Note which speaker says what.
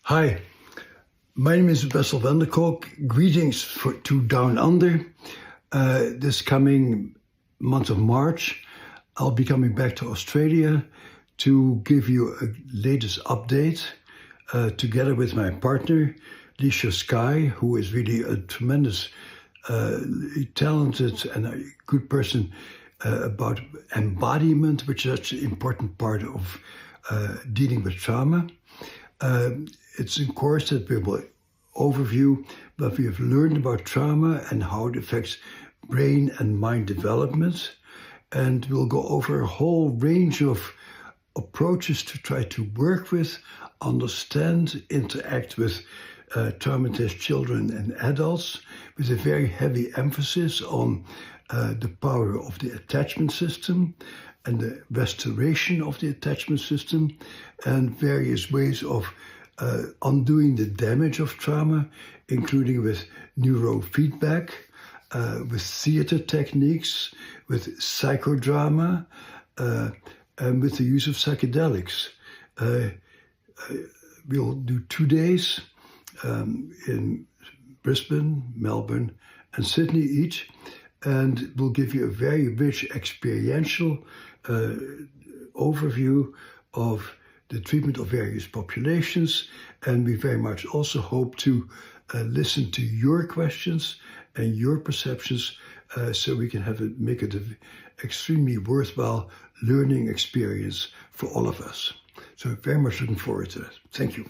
Speaker 1: Hi, my name is Bessel Kolk. Greetings to Down Under. This coming month of March, I'll be coming back to Australia to give you a latest update together with my partner, Licia Sky, who is really a tremendous, talented and a good person about embodiment, which is such an important part of dealing with trauma. It's a course that we will overview what we have learned about trauma and how it affects brain and mind development. And we'll go over a whole range of approaches to try to work with, understand, interact with traumatized children and adults, with a very heavy emphasis on the power of the attachment system and the restoration of the attachment system, and various ways of undoing the damage of trauma, including with neurofeedback, with theater techniques, with psychodrama, and with the use of psychedelics. We'll do 2 days in Brisbane, Melbourne, and Sydney each, and we'll give you a very rich experiential overview of the treatment of various populations, and we very much also hope to listen to your questions and your perceptions so we can make it an extremely worthwhile learning experience for all of us. So very much looking forward to that. Thank you.